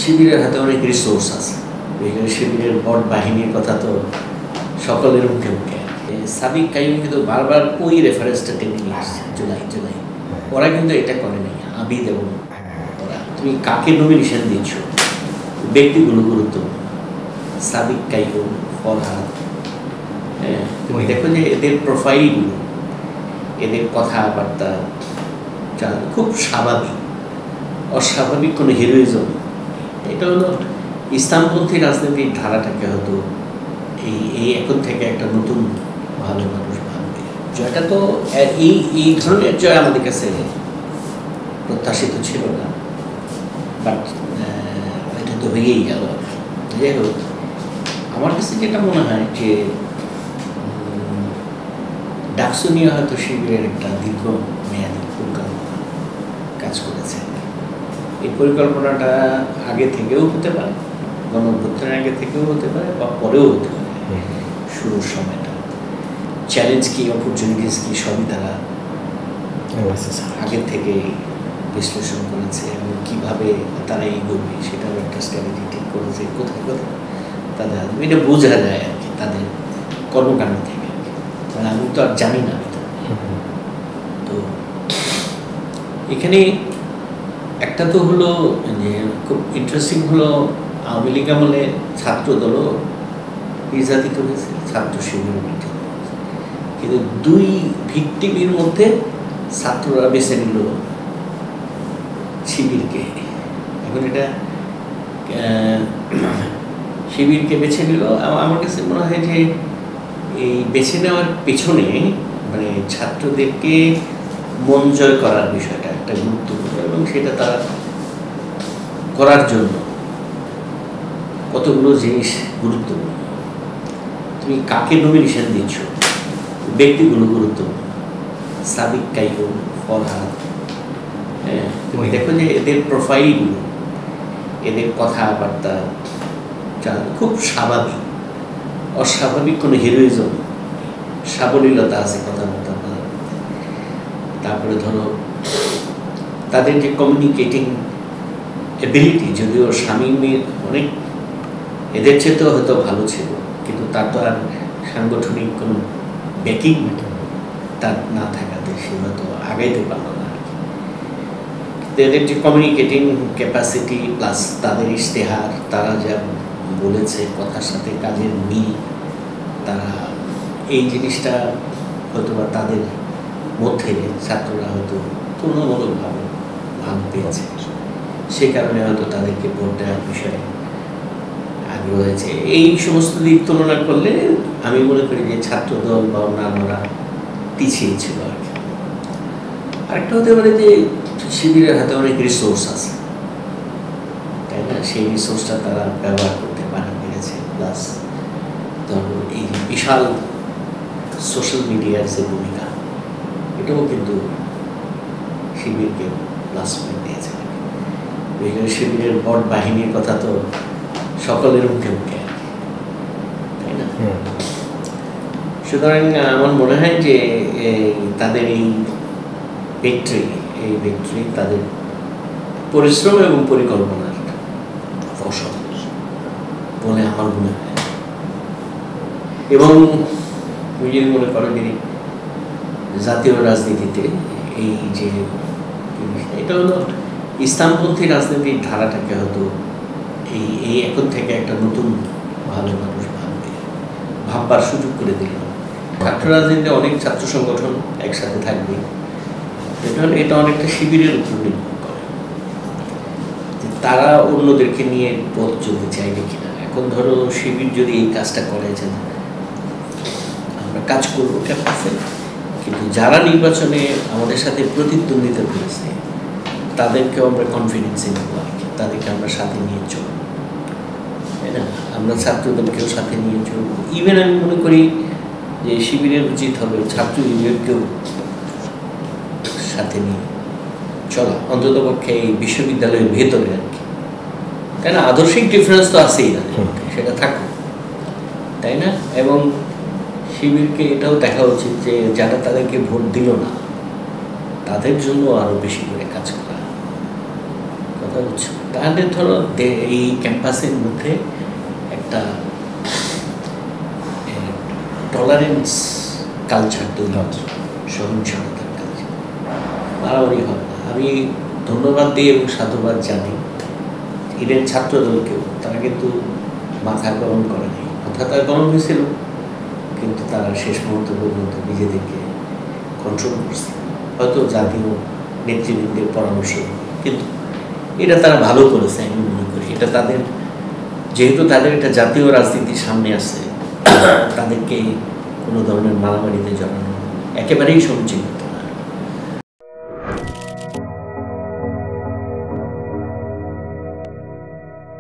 শিবিরের হাতে অনেক রিসোর্স আছে। শিবিরের বট বাহিনীর কথা তো সকলের মুখে মুখে। সাদিক কাইম কিন্তু বারবার ওই রেফারেন্সটা টেনে নিয়ে আসছে, জুলাই। ওরা কিন্তু এটা করে নাই, আবিদ এবং ওরা। তুমি কাকে নমিনেশন দিচ্ছ, ব্যক্তিগুলো গুরুত্বপূর্ণ। সাদিক কাইম, ফরহাদ, হ্যাঁ, তুমি দেখো যে এদের প্রোফাইলগুলো, এদের কথাবার্তা খুব স্বাভাবিক, অস্বাভাবিক কোনো হিরোইজম। এটা হলো ইসলামপন্থী রাজনীতির ধারাটাকে হয়তো এই এখন থেকে একটা নতুন ভালো মানুষ ভাববে। জয়টা তো এই ধরনের জয় আমাদের কাছে প্রত্যাশিত ছিল না, বাট এটা তো হয়েই গেল। যাই হোক, আমার কাছে যেটা মনে হয় যে ডাকসু নিয়ে হয়তো শিবিরের একটা দীর্ঘ মেয়াদী পরিকল্পনা কাজ করেছে। এই পরিকল্পনাটা আগে থেকেও হতে পারে, গণঅভ্যুত্থানের আগে থেকেও হতে পারে, বা পরেও হতে পারে। শুরুর সময়টা চ্যালেঞ্জ কি, অপরচুনিটিস কি, সবই তারা আগে থেকে বিশ্লেষণ করেছে এবং কীভাবে তারা এগোবে সেটাও একটা স্ট্র্যাটেজি ঠিক করেছে। কোথায় কোথায় তাদের এটা বোঝা যায় আর কি তাদের কর্মকাণ্ড থেকে। মানে আমি তো আর জানি না। তো এখানে একটা তো হলো যে খুব ইন্টারেস্টিং হলো, আওয়ামী লীগ আমলে ছাত্র দলও নির্যাতিত হয়েছে, ছাত্র শিবির নির্যাতিত হয়েছে, কিন্তু দুই ভিক্টিমের মধ্যে ছাত্ররা বেছে নিল শিবিরকে। এখন এটা শিবিরকে বেছে নিল। আমার কাছে মনে হয় যে এই বেছে নেওয়ার পেছনে মানে ছাত্রদেরকে মন জয় করার বিষয়টা একটা গুরুত্বপূর্ণ, এবং সেটা তারা করার জন্য কতগুলো জিনিস গুরুত্বপূর্ণ। তুমি কাকে নমিনেশন দিচ্ছ, ব্যক্তিগুলো গুরুত্বপূর্ণ। সাদিক কাইম, ফরহাদ, হ্যাঁ, তুমি দেখো যে এদের প্রোফাইলগুলো, এদের কথাবার্তা খুব স্বাভাবিক, অস্বাভাবিক কোনো হিরোইজম, সাবলীলতা আছে কথাবার্তা। তারপরে ধরো তাদের যে কমিউনিকেটিং এবিলিটি, যদিও শামীমের অনেক এদের চেয়েও হয়তো ভালো ছিল, কিন্তু তার তো আর সাংগঠনিক কোনো ব্যাকিং তার না থাকাতে সে হয়তো আগাইতে পারল না। এদের যে কমিউনিকেটিং ক্যাপাসিটি প্লাস তাদের ইশতেহার, তারা যা বলেছে কথার সাথে কাজের মিল, তারা এই জিনিসটা হয়তো বা তাদের মধ্যে ছাত্ররা হয়তো তুলনামূলকভাবে ভালো পেয়েছে, সে কারণে হয়তো তাদেরকে ভোট দেওয়ার বিষয়ে আগ্রহ হয়েছে। এই সমস্ত দিক তুলনা করলে আমি মনে করি যে ছাত্রদল বা অন্যান্যরা পিছিয়ে ছিল আর কি। আরেকটা হতে পারে যে শিবিরের হাতে অনেক রিসোর্স আছে, তাই না? সেই রিসোর্সটা তারা ব্যবহার করতে পেরেছে। প্লাস ধরো এই বিশাল সোশ্যাল মিডিয়ার যে ভূমিকা, এটাও কিন্তু শিবিরকে প্লাস পয়েন্ট দিয়েছে। শিবিরের বট বাহিনীর কথা তো সকলের মুখে মুখে, তাই না? সুতরাং আমার মনে হয় যে তাদের এই ভিক্টরি তাদের পরিশ্রম এবং পরিকল্পনার ফসল বলে আমার মনে হয়। এবং তুমি যদি মনে করো যে জাতীয় রাজনীতিতে এই যে এটা হলো ইসলামপন্থী রাজনীতির ধারাটাকে হয়তো এই এখন থেকে একটা নতুন ভালো মানুষ ভাববার সুযোগ করে দিল। ছাত্র রাজনীতিতে অনেক ছাত্র সংগঠন একসাথে থাকবে, এটা অনেকটা শিবিরের উপর নির্ভর করে যে তারা অন্যদেরকে নিয়ে পথ চলতে চাইবে কিনা। এখন ধরো শিবির যদি এই কাজটা করে যে আমরা কাজ করবো ক্যাম্পাসে, কিন্তু যারা নির্বাচনে আমাদের সাথে প্রতিদ্বন্দ্বিতা করেছে তাদেরকেও আমরা কনফিডেন্সে নেবো আর কি, তাদেরকে আমরা সাথে নিয়ে চলবো, তাই না? আমরা ছাত্রদলকেও সাথে নিয়ে চলবো। ইভেন আমি মনে করি যে শিবিরের উচিত হবে ছাত্র ইউনিয়নকেও সাথে নিয়ে চলা, অন্তত পক্ষে এই বিশ্ববিদ্যালয়ের ভেতরে আর কি, তাই না? আদর্শিক ডিফারেন্স তো আছেই না, সেটা থাকুক, তাই না? এবং শিবিরকে এটাও দেখা উচিত যে যারা তাদেরকে ভোট দিল না তাদের জন্য আরো বেশি করে কাজ করা। কথা বলছো, তাহলে ধরো এই ক্যাম্পাসের মধ্যে একটা টলারেন্স কালচার তৈরি হচ্ছে, সহিংসতার কালচার, মারামারি হবে না। আমি ধন্যবাদ দিই এবং সাধুবাদ জানি ইডেন ছাত্র দলকেও, তারা কিন্তু মাথা গরম করে নেই, মাথা তার গরম হয়েছিল কিন্তু তারা শেষ মুহূর্ত পর্যন্ত নিজেদেরকে কন্ট্রোল করছে, হয়তো জাতীয় নেতৃবৃন্দের পরামর্শ, কিন্তু এটা তারা ভালো করেছে আমি মনে করি। এটা তাদের, যেহেতু তাদের একটা জাতীয় রাজনীতির সামনে আছে, তাদেরকে কোনো ধরনের মারামারিতে জড়ানো একেবারেই সমীচীন।